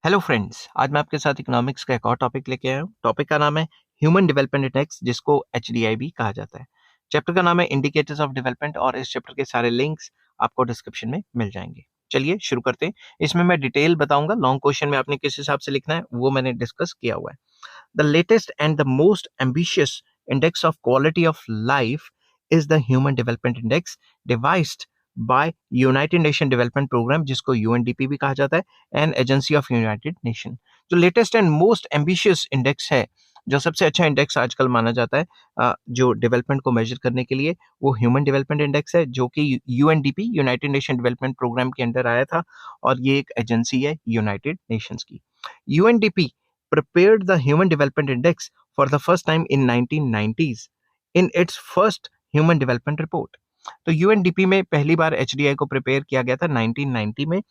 Hello friends, आज मैं आपके साथ इकोनॉमिक्स का एक और टॉपिक लेके आया हूँ। टॉपिक का नाम है ह्यूमन डेवलपमेंट इंडेक्स, जिसको एचडीआई भी कहा जाता है। चैप्टर का नाम है इंडिकेटर्स ऑफ डेवलपमेंट और इस चैप्टर के सारे लिंक्स आपको डिस्क्रिप्शन में मिल जाएंगे। चलिए शुरू करते हैं। इसमें मैं डिटेल बताऊंगा। लॉन्ग क्वेश्चन में आपने किस हिसाब से लिखना है वो मैंने डिस्कस किया हुआ है। The latest and the most ambitious index of quality of life is the human development index devised by United Nation development programme, जिसको यूएनडीपी भी कहा जाता है, and agency of United Nation. जो latest and most ambitious index है, जो सबसे अच्छा इंडेक्स आजकल माना जाता है जो डेवलपमेंट को मेजर करने के लिए, वो ह्यूमन डेवलपमेंट इंडेक्स है, जो कि UNDP United Nation development Program के अंडर आया था। और ये एक एजेंसी है यूनाइटेड नेशंस की। UNDP prepared the Human Development Index for the first time in 1990s in its first Human Development Report। तो यूएनडीपी में पहली बार एचडीआई को प्रिपेयर किया गया था 1990 में,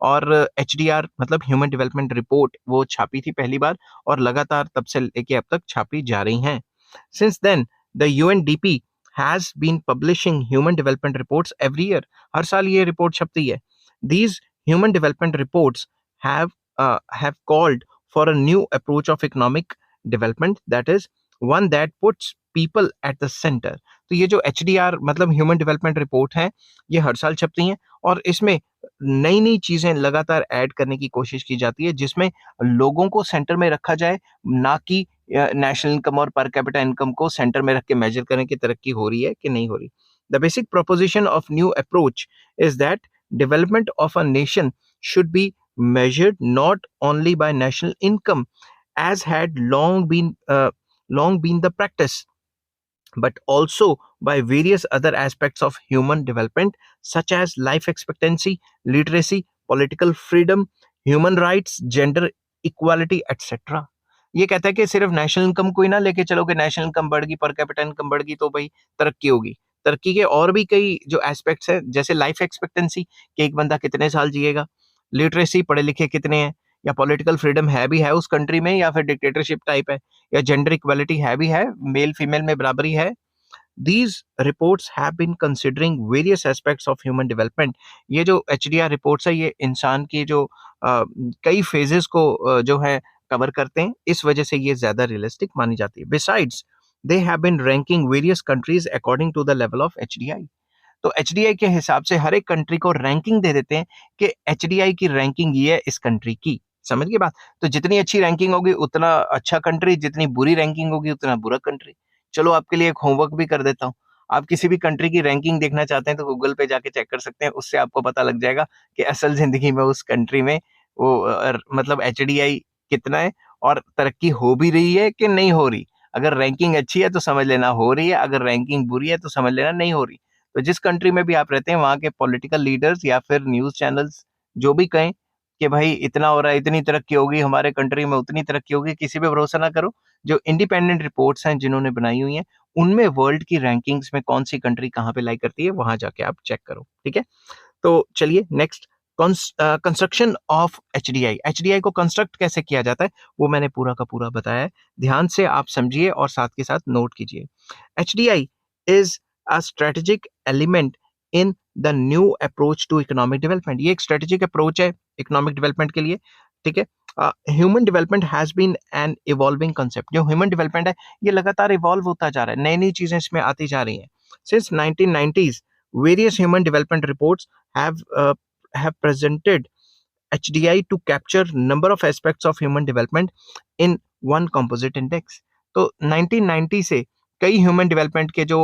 और एचडीआर मतलब ह्यूमन डेवलपमेंट रिपोर्ट वो छापी थी पहली बार, और लगातार तब से लेके अब तक छापी जा रही हैं। Since then the UNDP has been publishing human development reports every year. हर साल ये रिपोर्ट छपती है। These human development reports have called for a new approach of economic development, that is one that puts people at the center। तो ये जो HDR मतलब human development report है, ये हर साल छपती हैं और इसमें नई नई चीजें लगातार ऐड करने की कोशिश की जाती है, जिसमें लोगों को सेंटर में रखा जाए, ना कि नेशनल इनकम और पर कैपिटा इनकम को सेंटर में रख के मेजर करें कि तरक्की हो रही है कि नहीं हो रही। The basic proposition of new approach is that development of a nation should be measured not only by national income, as had long been the practice, but also by various other aspects of human development, such as life expectancy, literacy, political freedom, human rights, gender equality, etc। ये कहता है कि सिर्फ national income को ही ना लेके चलोगे, national income बढ़ गई, पर कैपिटा इनकम बढ़ गई तो भाई तरक्की होगी। तरक्की के और भी कई जो एस्पेक्ट्स हैं, जैसे लाइफ एक्सपेक्टेंसी कि एक बंदा कितने साल जिएगा, लिटरेसी पढ़े लिखे कितने हैं, या पॉलिटिकल फ्रीडम है भी है उस कंट्री में, या फिर डिक्टेटरशिप टाइप है, या जेंडर इक्वालिटी है भी है, मेल फीमेल में बराबरी है। These reports have been considering various aspects of human development। ये जो HDR रिपोर्ट्स है, ये इंसान की जो कई फेजेस को जो है कवर करते हैं, इस वजह से ये ज्यादा रियलिस्टिक मानी जाती है। Besides, they have been ranking various countries according to the level of HDI। तो HDI के हिसाब से हर एक कंट्री को रैंकिंग दे देते हैं कि HDI की रैंकिंग ये है इस कंट्री की। समझ गए बात? तो जितनी अच्छी रैंकिंग होगी उतना अच्छा कंट्री, जितनी बुरी रैंकिंग होगी उतना बुरा कंट्री। चलो आपके लिए एक होमवर्क भी कर देता हूँ। आप किसी भी कंट्री की रैंकिंग देखना चाहते हैं तो गूगल पे जाके चेक कर सकते हैं। उससे आपको पता लग जाएगा कि असल जिंदगी में उस कंट्री में वो मतलब HDI कितना है, और तरक्की हो भी रही है कि नहीं हो रही। अगर रैंकिंग अच्छी है तो समझ लेना हो रही है, अगर रैंकिंग बुरी है तो समझ लेना नहीं हो रही। तो जिस कंट्री में भी आप रहते हैं, वहाँ के पॉलिटिकल लीडर्स या फिर न्यूज़ चैनल्स जो भी कहें कि भाई इतना हो रहा है, इतनी तरक्की होगी, हमारे कंट्री में उतनी तरक्की होगी, किसी पे भरोसा ना करो। जो इंडिपेंडेंट रिपोर्ट्स हैं जिन्होंने बनाई हुई हैं, उनमें वर्ल्ड की रैंकिंग्स में कौन सी कंट्री कहाँ पे लाई करती है, वहां जाके आप चेक करो। ठीक है, तो चलिए next, construction of HDI. HDI को कंस्ट्रक्ट कैसे किया जाता है वो मैंने पूरा का पूरा बताया है। ध्यान से आप समझिए और साथ के साथ नोट कीजिए। HDI is a strategic element in the new approach to economic development. ये एक स्ट्रेटेजिक अप्रोच है इकोनॉमिक डेवलपमेंट के लिए। ठीक है, human development has been an evolving concept. जो ह्यूमन डेवलपमेंट है ये लगातार इवॉल्व होता जा रहा है, नई नई चीजें इसमें आती जा रही हैं। Since 1990s various human development reports have presented HDI to capture number of aspects of human development in one composite index। तो 1990 से कई ह्यूमन डेवलपमेंट के जो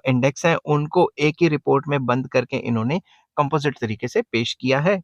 इंडेक्स हैं उनको एक ही रिपोर्ट में बंद करके इन्होंने कंपोजिट तरीके से पेश किया है।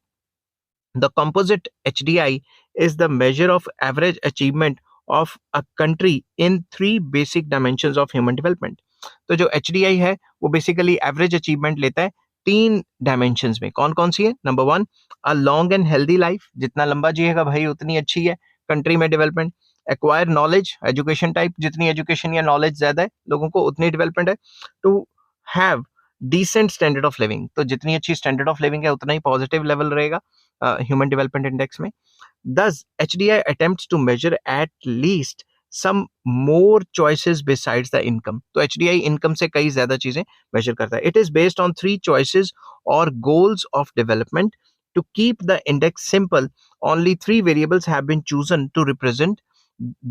The composite HDI is the measure of average achievement of a country in three basic dimensions of human development। तो जो HDI है वो बेसिकली एवरेज अचीवमेंट लेता है तीन डायमेंशंस में। कौन कौन सी है? Number one, a long and healthy life, जितना लंबा जिएगा भाई उतनी अच्छी है कंट्री में development. Acquire knowledge, education type, जितनी एजुकेशन या नॉलेज ज्यादा है लोगों को उतनी डेवलपमेंट है। To have decent standard of living, तो जितनी अच्छी स्टैंडर्ड ऑफ लिविंग है उतना ही पॉजिटिव लेवल रहेगा ह्यूमन डेवलपमेंट इंडेक्स में। Thus, HDI attempts to measure at least some more choices besides the income। तो HDI इनकम से कई ज्यादा चीजें मेजर करता है। It is based on three choices or goals of development to keep the index simple Only three variables have been chosen to represent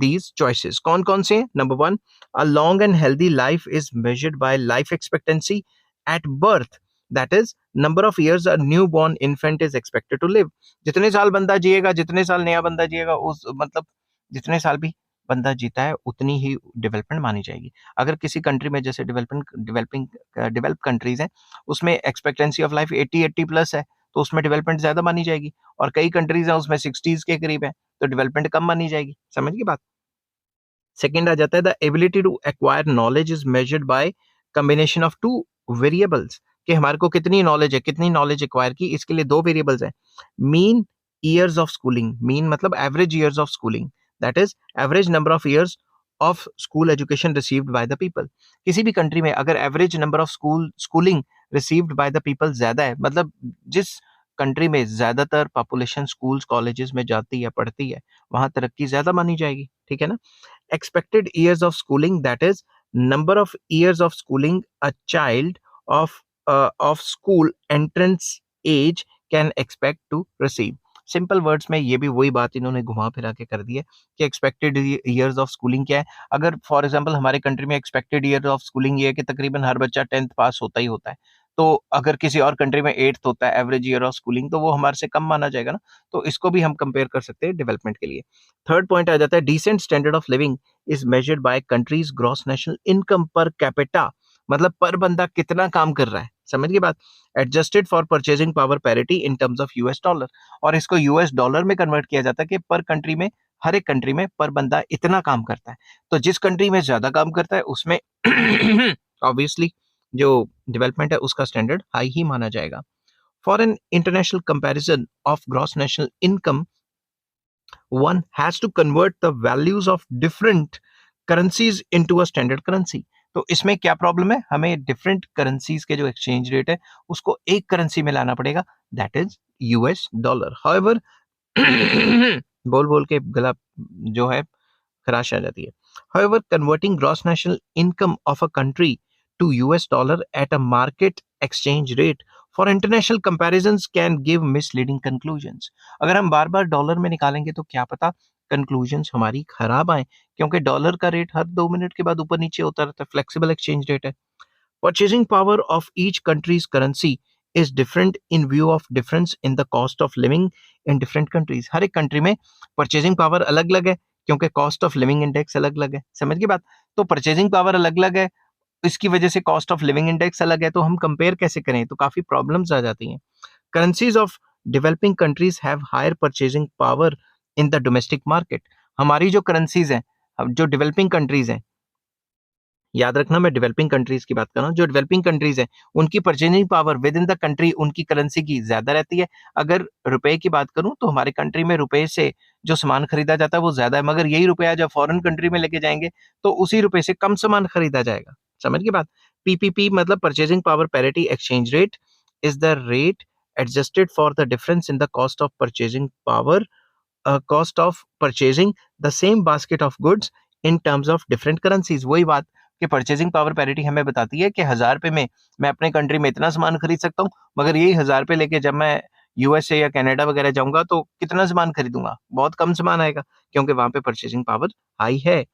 these choices. कौन कौन से हैं? Number one, a long and healthy life is measured by life expectancy at birth. That is, number of years a newborn infant is expected to live. जितने साल बंदा जिएगा, जितने साल नया बंदा जिएगा, उस मतलब जितने साल भी बंदा जीता है उतनी ही डेवलपमेंट मानी जाएगी. अगर किसी कंट्री में जैसे डेवलप कंट्रीज हैं, उसमें एक्सपेक्टेंसी ऑफ लाइफ 80 प्लस है, तो उसमें डेवलपमेंट ज्यादा मानी जाएगी. और कई कंट्रीज हैं उसमें 60s के करीब है, तो डेवलपमेंट कम मानी जाएगी. समझ गई बात. सेकेंड आ जाता है the ability to acquire knowledge is measured by combination of two variables. कि हमारे को कितनी नॉलेज है, कितनी नॉलेज एक्वायर की, इसके लिए दो वेरिएबल्स हैं. Mean years of schooling, mean मतलब average years of schooling, that is average number of years of school education received by the people. किसी भी कंट्री में अगर average number of schooling received by the people ज्यादा है, मतलब जिस country में ज्यादातर पॉपुलेशन स्कूल्स कॉलेजेस में जाती है, पढ़ती है, वहां तरक्की ज्यादा मानी जाएगी. ठीक है ना. Expected years of schooling, that is number of years of schooling a child of school entrance age can expect to receive. Simple words में ये भी वही बात इन्होंने घुमा फिरा के कर दी है कि एक्सपेक्टेड ईयर्स ऑफ स्कूलिंग क्या है. अगर फॉर एग्जांपल हमारे कंट्री में एक्सपेक्टेड ईयर ऑफ स्कूलिंग ये है कि तकरीबन हर बच्चा 10th पास होता ही होता है, तो अगर किसी और कंट्री में 8th होता है एवरेज ईयर ऑफ स्कूलिंग, तो वो हमारे से कम माना जाएगा ना. तो इसको भी हम कंपेयर कर सकते हैं डेवलपमेंट के लिए. थर्ड पॉइंट आ जाता है decent standard of living is measured by countries gross national income per capita. मतलब पर बंदा कितना काम कर रहा है. समझ गए बात. Adjusted for purchasing power parity in terms of US dollar. और इसको यूएस डॉलर में कन्वर्ट किया जाता है कि पर कंट्री में, हर एक कंट्री में पर बंदा इतना काम करता है. तो जिस कंट्री में ज्यादा काम करता है उसमें ऑब्वियसली जो डेवलपमेंट है उसका स्टैंडर्ड हाई ही माना जाएगा. For an international comparison of gross national income, one has to convert the values of different currencies into a standard currency. तो इसमें क्या प्रॉब्लम है, हमें डिफरेंट करेंसीज के जो एक्सचेंज रेट है उसको एक करेंसी में लाना पड़ेगा, that is US dollar. However बोल बोल के गला जो है खराश आ जाती है. However, converting gross national income of a country to US dollar at a market exchange rate for international comparisons can give misleading conclusions. अगर हम बार बार डॉलर में निकालेंगे तो क्या पता कंक्लूजन्स हमारी खराब आए, क्योंकि डॉलर का रेट हर 2 मिनट के बाद ऊपर नीचे होता रहता है, फ्लेक्सिबल एक्सचेंज रेट है. Purchasing power of each country's currency is different in view of difference in the cost of living in different countries. हर एक कंट्री में परचेजिंग पावर अलग अलग है, क्योंकि कॉस्ट ऑफ लिविंग इंडेक्स अलग अलग है. समझ गई बात. तो परचेजिंग पावर अलग अलग है, इसकी वजह से कॉस्ट ऑफ लिविंग इंडेक्स अलग है, तो हम कंपेयर कैसे करें, तो काफी प्रॉब्लम्स आ जाती हैं. Currencies of developing countries have higher purchasing power in the domestic market. हमारी जो करेंसीज हैं, जो डेवलपिंग कंट्रीज हैं, याद रखना मैं डेवलपिंग कंट्रीज की बात कर रहा हूँ, जो डेवलपिंग कंट्रीज हैं उनकी purchasing power with in the country उनकी करेंसी की ज्यादा रहती है. अगर रुपए की बात करूं तो हमारे कंट्री में रुपए से जो सामान खरीदा जाता है वो ज्यादा है, मगर यही रुपया जब फॉरेन कंट्री में लेके जाएंगे तो उसी रुपए से कम सामान खरीदा जाएगा. समझ गए बात. पीपीपी मतलब purchasing power parity exchange rate is the rate adjusted for the difference in the cost of purchasing power, cost of purchasing the same basket of goods in terms of different currencies. वही बात कि purchasing power parity हमें बताती है कि 1000 रुपए में मैं अपने कंट्री में इतना सामान खरीद सकता हूँ, मगर यही 1000 रुपए लेके जब मैं यूएसए या कनाडा वगैरह जाऊंगा तो कितना सामान खरीदूंगा, बहुत कम सामान आएगा, क्योंकि वहां पे परचेजिंग पावर हाई है.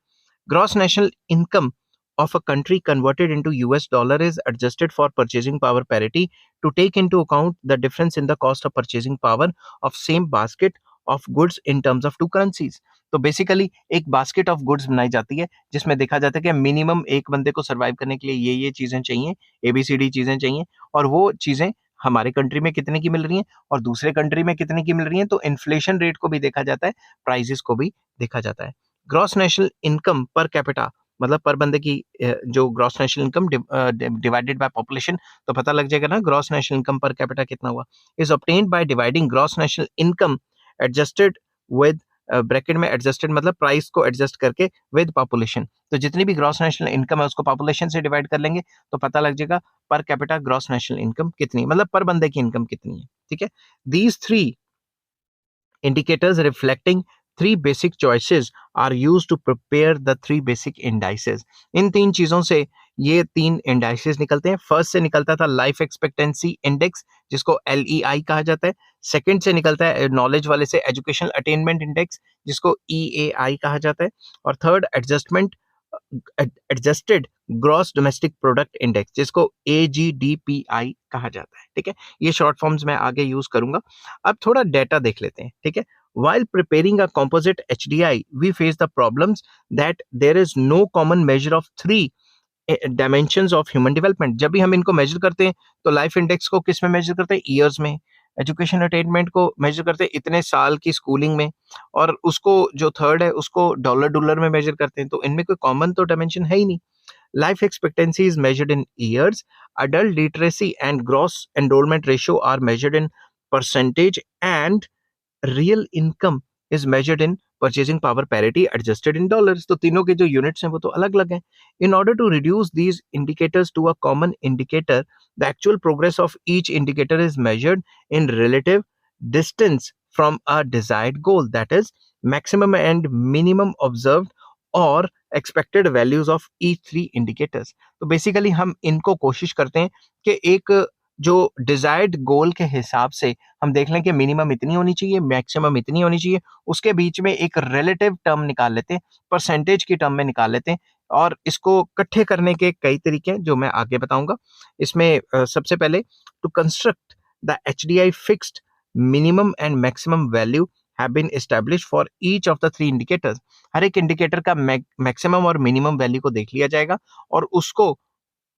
Gross national income of a country converted into US dollar is adjusted for purchasing power parity to take into account the difference in the cost of purchasing power of same basket of goods in terms of two currencies. तो basically एक basket of goods बनाई जाती है जिसमें देखा जाता है कि मिनिमम एक बंदे को सर्वाइव करने के लिए ये चीजें चाहिए, एबीसीडी चीजें चाहिए, और वो चीजें हमारे कंट्री में कितने की मिल रही हैं और दूसरे कंट्री में कितने की मिल रही हैं. तो इन्फ्लेशन रेट को भी देखा जाता है, प्राइजेस को भी देखा जाता है. Gross national income per capita मतलब पर बंदे की जो gross national income divided by population, तो पता लग जाएगा ना gross national income per capita कितना हुआ. Is obtained by dividing gross national income adjusted with bracket में एडजस्टेड मतलब प्राइस को एडजस्ट करके विद पॉपुलेशन. तो जितनी भी ग्रॉस नेशनल इनकम है उसको पॉपुलेशन से डिवाइड कर लेंगे तो पता लग जाएगा per capita gross national income कितनी, मतलब पर बंदे की इनकम कितनी है. ठीक है. These three indicators reflecting three basic choices are used to prepare the three basic indices. इन तीन चीजों से ये 3 इंडाइसेस निकलते हैं। फर्स्ट से निकलता था लाइफ एक्सपेक्टेंसी इंडेक्स, जिसको LEI कहा जाता है। सेकंड से निकलता है नॉलेज वाले से एजुकेशनल अटेनमेंट इंडेक्स, जिसको EAI कहा जाता है। और third adjusted gross domestic product index, जिसको AGDPI कहा जाता है। ठीक है, ये शॉर्ट फॉर्म्स मैं आगे यूज करूंगा। अब थोड़ा डेटा देख लेते हैं। ठीक है, while preparing a composite HDI, we face the problems that there is no common measure of three dimensions of human development। जब भी हम इनको मेजर करते हैं तो लाइफ इंडेक्स को किस में मेजर करते हैं? ईयर्स में। एजुकेशन अटेनमेंट को मेजर करते हैं इतने साल की स्कूलिंग में। और उसको जो थर्ड है उसको डॉलर डॉलर में मेजर करते हैं। तो इनमें कोई कॉमन तो डायमेंशन है ही नहीं। Life expectancy is measured in years. Adult literacy and gross enrollment ratio are measured in percentage, and real income is measured in purchasing power parity adjusted in dollars। तो तीनों के जो यूनिट्स हैं वो तो अलग अलग हैं। In order to reduce these indicators to a common indicator, the actual progress of each indicator is measured in relative distance from a desired goal, that is maximum and minimum observed और expected values of each three indicators। तो basically हम इनको कोशिश करते हैं कि एक जो डिजायर्ड गोल के हिसाब से हम देख लें कि मिनिमम इतनी होनी चाहिए, मैक्सिमम इतनी होनी चाहिए, उसके बीच में एक रिलेटिव टर्म निकाल लेते हैं, परसेंटेज की टर्म में निकाल लेते हैं। और इसको इकट्ठे करने के कई तरीके हैं जो मैं आगे बताऊंगा। इसमें सबसे पहले to construct the HDI fixed minimum and maximum value have been established for each of the three indicators। हर एक इंडिकेटर का मैक्सिमम और मिनिमम वैल्यू को देख लिया जाएगा और उसको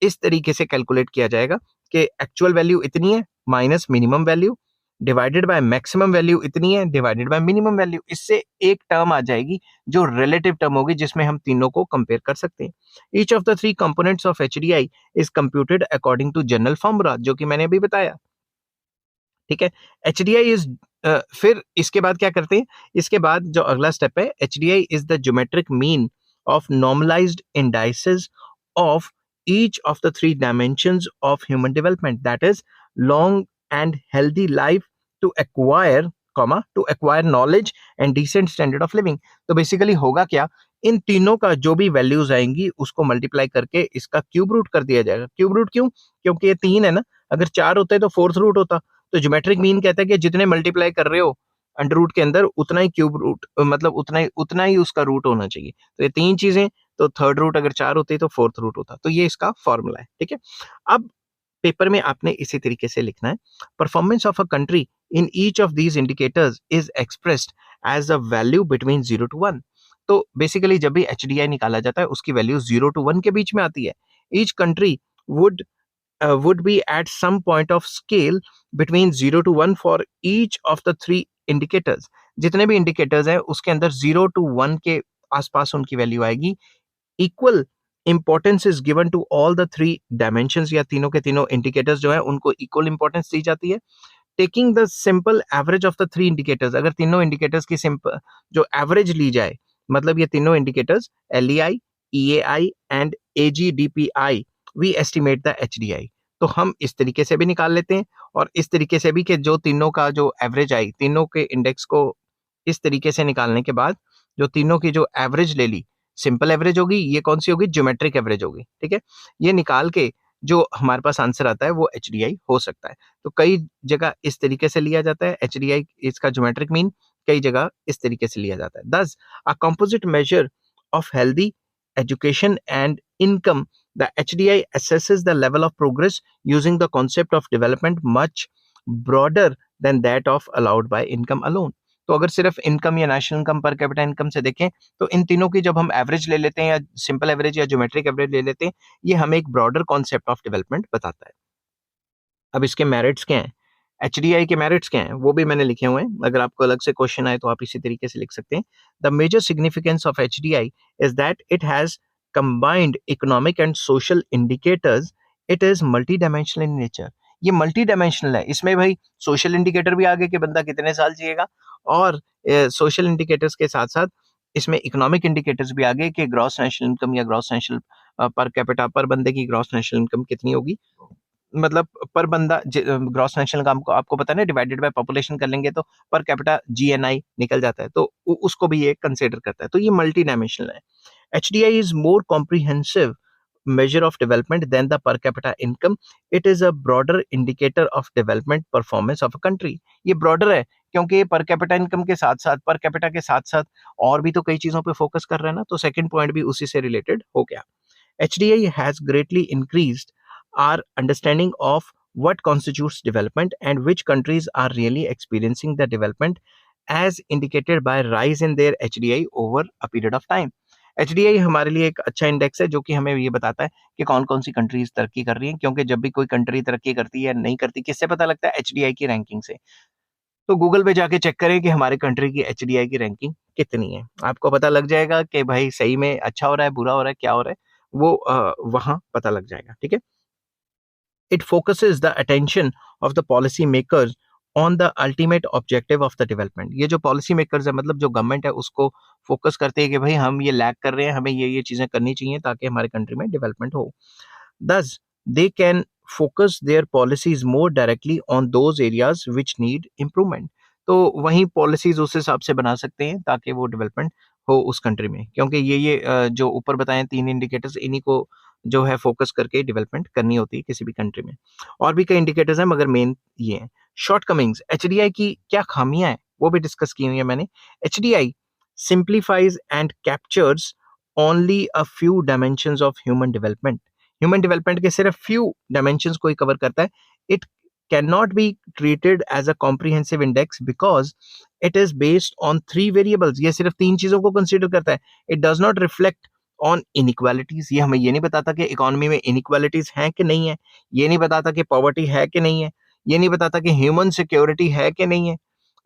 इस तरीके से कैलकुलेट किया जाएगा कि एक्चुअल वैल्यू इतनी है minus minimum value divided by maximum value इतनी है डिवाइडेड बाय मिनिमम वैल्यू। इससे एक टर्म आ जाएगी जो रिलेटिव टर्म होगी, जिसमें हम तीनों को कंपेयर कर सकते हैं। Each of the three components of HDI is computed according to general formula, जो कि मैंने अभी बताया। ठीक है, HDI इज फिर इसके बाद क्या करते हैं? इसके बाद जो अगला स्टेप है, HDI is the geometric mean of normalised indices of each of the three dimensions of human development, that is long and healthy life to acquire knowledge and decent standard of living। तो basically होगा क्या, इन तीनों का जो भी values आएंगी उसको multiply करके इसका क्यूब रूट कर दिया जाएगा। क्यूब रूट क्यों? क्योंकि ये 3 है ना, अगर 4 होते तो फोर्थ रूट होता। तो ज्योमेट्रिक मीन कहता है कि जितने मल्टीप्लाई कर रहे हो अंडर रूट के अंदर उतना ही क्यूब रूट, मतलब उतना ही उसका रूट होना चाहिए। तो ये 3 चीजें, तो थर्ड रूट अगर 4 होती तो फोर्थ रूट होता। तो ये इसका फॉर्मूला है। ठीक है, अब पेपर में आपने इसी तरीके से लिखना है, performance of a country in each of these indicators is expressed as a value between 0 to 1। तो बेसिकली जब भी HDI निकाला जाता है उसकी वैल्यू 0 to 1 के बीच में आती है। Each country would be at some point of scale between 0 to 1 for each of the three indicators। जितने भी इंडिकेटर्स हैं उसके अंदर 0 to 1 के आसपास उनकी वैल्यू आएगी। Equal importance is given to all the three dimensions, या तीनों के तीनों इंडिकेटर्स जो है उनको इक्वल इंपॉर्टेंस दी जाती है। Taking the simple average of the three indicators, अगर तीनों इंडिकेटर्स की सिंपल जो एवरेज ली जाए, मतलब ये तीनों indicators LEI, EAI and AGDPI, we estimate the HDI। तो हम इस तरीके से भी निकाल लेते हैं और इस तरीके से भी कि जो तीनों का जो एवरेज आई, तीनों के इंडेक्स को इस तरीके से निकालने के बाद जो तीनों की जो एवरेज ले ली, सिंपल एवरेज होगी, ये कौन सी होगी? ज्योमेट्रिक एवरेज होगी। ठीक है, ये निकाल के जो हमारे पास आंसर आता है वो HDI हो सकता है। तो कई जगह इस तरीके से लिया जाता है HDI, इसका ज्योमेट्रिक मीन, कई जगह इस तरीके से लिया जाता है। दस a composite measure of healthy education and income, the HDI assesses the level of progress using the concept of development much broader than that of allowed by income alone। तो अगर सिर्फ इनकम या national income per capita income से देखें तो इन तीनों की जब हम एवरेज ले लेते हैं या सिंपल एवरेज या ज्योमेट्रिक एवरेज ले लेते हैं, ये हमें एक ब्रॉडर कॉन्सेप्ट ऑफ डेवलपमेंट बताता है। अब इसके मेरिट्स क्या हैं? HDI के मेरिट्स क्या हैं वो भी मैंने लिखे हुए हैं, अगर आपको अलग से क्वेश्चन आए तो आप इसी तरीके से लिख सकते हैं। The major significance of HDI is that it has combined economic and social indicators. It is multi dimensional in nature. ये मल्टी डायमेंशनल है, इसमें भाई सोशल इंडिकेटर भी आगे कि बंदा कितने साल जिएगा, और सोशल इंडिकेटर्स के साथ साथ इसमें इकोनॉमिक इंडिकेटर्स भी आगे कि ग्रॉस नेशनल इनकम या ग्रॉस नेशनल पर कैपिटा, पर बंदे की ग्रॉस नेशनल इनकम कितनी होगी, मतलब पर बंदा ग्रॉस नेशनल इनकम को आपको पता है ना, डिवाइडेड बाय पॉपुलेशन कर लेंगे तो पर कैपिटा GNI निकल जाता है, तो उसको भी ये कंसीडर करता है। तो ये मल्टी डायमेंशनल है। HDI is more comprehensive measure of development than the per capita income. It is a broader indicator of development performance of a country. ये broader है क्योंकि ये per capita income के साथ साथ, per capita के साथ साथ और भी तो कई चीजों पे फोकस कर रहे हैं ना, तो सेकंड पॉइंट भी उसी से रिलेटेड हो गया. HDI has greatly increased our understanding of what constitutes development and which countries are really experiencing the development as indicated by rise in their HDI over a period of time. HDI हमारे लिए एक अच्छा index है जो कि हमें ये बताता है कि कौन कौन सी कंट्रीज तरक्की कर रही हैं, क्योंकि जब भी कोई कंट्री तरक्की करती है या नहीं करती, किससे पता लगता है? HDI की रैंकिंग से. तो गूगल पे जाके चेक करें कि हमारे कंट्री की HDI की रैंकिंग कितनी है. आपको पता लग जाएगा कि भाई सही में अच्छा हो रहा है, बुरा हो रहा है, क्या हो रहा है, वो वहां पता लग जाएगा. ठीक है. It focuses the attention of the policy makers on the ultimate objective of the development. ये जो policy makers है, मतलब जो गवर्नमेंट है, उसको फोकस करते हैं कि भाई हम ये लैग कर रहे हैं, हमें ये चीजें करनी चाहिए ताकि हमारे कंट्री में डेवलपमेंट हो. Thus, they can focus their policies more directly on those areas which need improvement. तो वही पॉलिसीज उस हिसाब से बना सकते हैं ताकि वो डेवलपमेंट हो उस कंट्री में, क्योंकि ये जो ऊपर बताएं 3 इंडिकेटर्स, इन्हीं को जो है फोकस करके डेवलपमेंट करनी होती है किसी भी कंट्री में. और भी कई इंडिकेटर्स हैं मगर मेन ये हैं. शॉर्टकमिंग्स, HDI की क्या खामियां हैं वो भी डिस्कस की हुई है मैंने. HDI simplifies and captures only a few dimensions of human development. ह्यूमन डेवलपमेंट के सिर्फ फ्यू डायमेंशंस को ही कवर करता है. It can not be treated as a comprehensive index because it is based on 3 variables. ये सिर्फ 3 चीजों को कंसीडर करता है. It does not reflect on inequalities. ये हमें ये नहीं बताता कि इकोनॉमी में इनइक्वालिटीज हैं कि नहीं है. ये नहीं बताता कि पॉवर्टी है कि नहीं है. ये नहीं बताता कि ह्यूमन सिक्योरिटी है कि नहीं है.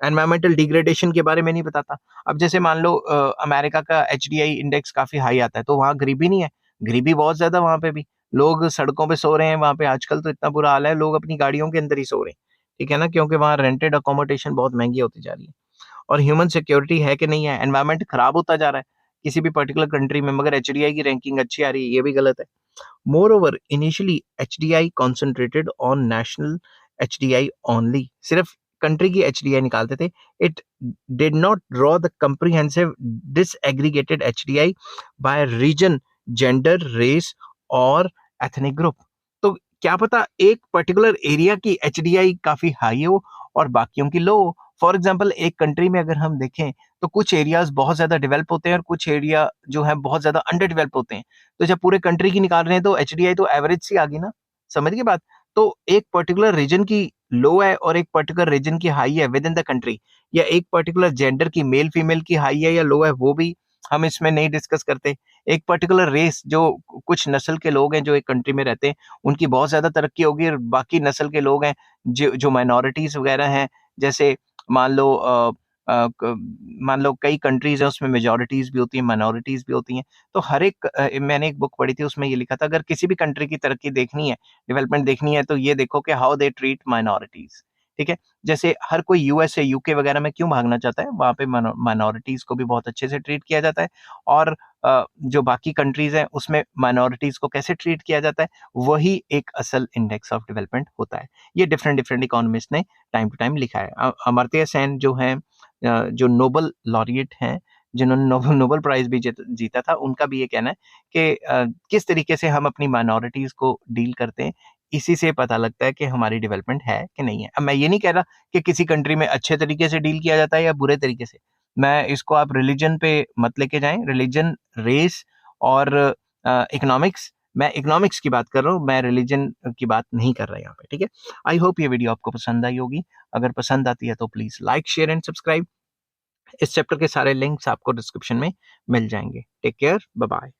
एनवायरमेंटल डिग्रेडेशन के बारे में नहीं बताता. अब जैसे मान लो अमेरिका का HDI इंडेक्स काफी हाई आता है, तो वहाँ गरीबी नहीं है. गरीबी बहुत ज्यादा वहां पे भी. लोग सड़कों पे सो रहे हैं वहां पे. आजकल तो इतना बुरा हाल है, लोग अपनी गाड़ियों के अंदर ही सो रहे हैं. ठीक है ना, क्योंकि वहाँ रेंटेड अकोमोडेशन बहुत महंगी होती जा रही है. और ह्यूमन सिक्योरिटी है कि नहीं है. एनवायरमेंट खराब होता जा रहा है किसी भी पर्टिकुलर कंट्री में, मगर HDI की रैंकिंग अच्छी आ रही है, ये भी गलत है. More initially HDI concentrated on national HDI only. सिर्फ कंट्री की HDI निकालते थे. It did not draw the comprehensive disaggregated HDI by region, gender, race और एथनिक ग्रुप. तो क्या पता एक पर्टिकुलर एरिया की HDI काफी हाई हो और बाकियों की लो हो. फॉर एग्जाम्पल, एक कंट्री में अगर हम देखें तो कुछ एरियाज बहुत ज्यादा डेवलप होते हैं और कुछ एरिया जो है बहुत ज्यादा अंडर डेवलप होते हैं. तो जब पूरे कंट्री की निकाल रहे हैं तो HDI तो एवरेज सी आ गई ना. समझ गए बात. तो एक पर्टिकुलर रीजन की लो है और एक पर्टिकुलर रीजन की हाई है विद इन द कंट्री, या एक पर्टिकुलर जेंडर की मेल फीमेल की हाई है या लो है, वो भी हम इसमें नहीं डिस्कस करते. एक पर्टिकुलर रेस, जो कुछ नस्ल के लोग हैं जो एक कंट्री में रहते हैं, उनकी बहुत ज्यादा तरक्की होगी, और बाकी नस्ल के लोग हैं जो माइनॉरिटीज वगैरह हैं, जैसे मान लो मान लो कई कंट्रीज हैं उसमें मेजॉरिटीज भी होती हैं, माइनॉरिटीज भी होती हैं. तो हर एक मैंने एक बुक पढ़ी थी, उसमें ये लिखा था अगर किसी भी कंट्री की तरक्की देखनी है, डेवलपमेंट देखनी है, तो ये देखो कि हाउ दे ट्रीट माइनॉरिटीज. ठीक है. जैसे हर कोई USA, UK वगैरह में क्यों भागना चाहता है, वहां पे माइनॉरिटीज को भी बहुत अच्छे से ट्रीट किया जाता है. और जो बाकी कंट्रीज हैं उसमें माइनॉरिटीज को कैसे ट्रीट किया जाता है, वही एक असल इंडेक्स ऑफ डेवलपमेंट होता है. ये डिफरेंट डिफरेंट इकोनॉमिस्ट ने टाइम टू टाइम लिखा है. अमर्त्य सेन जो है, जो नोबल लॉरिएट हैं, जिन्होंने नोबल प्राइज भी जीता था, उनका भी ये कहना है कि किस तरीके से हम अपनी माइनॉरिटीज को डील करते हैं, इसी से पता लगता है कि हमारी डेवलपमेंट है कि नहीं है. अब मैं ये नहीं कह रहा कि किसी कंट्री में अच्छे तरीके से डील किया जाता है या बुरे तरीके से. मैं इसको आप रिलीजन पे मत लेके जाएं. रिलीजन, रेस और इकोनॉमिक्स, मैं इकोनॉमिक्स की बात कर रहा हूँ, मैं रिलीजन की बात नहीं कर रहा यहाँ पे. ठीक है. आई होप ये वीडियो आपको पसंद आई होगी. अगर पसंद आती है तो please like, share and subscribe. इस चैप्टर के सारे लिंक्स आपको डिस्क्रिप्शन में मिल जाएंगे. Take care, bye bye.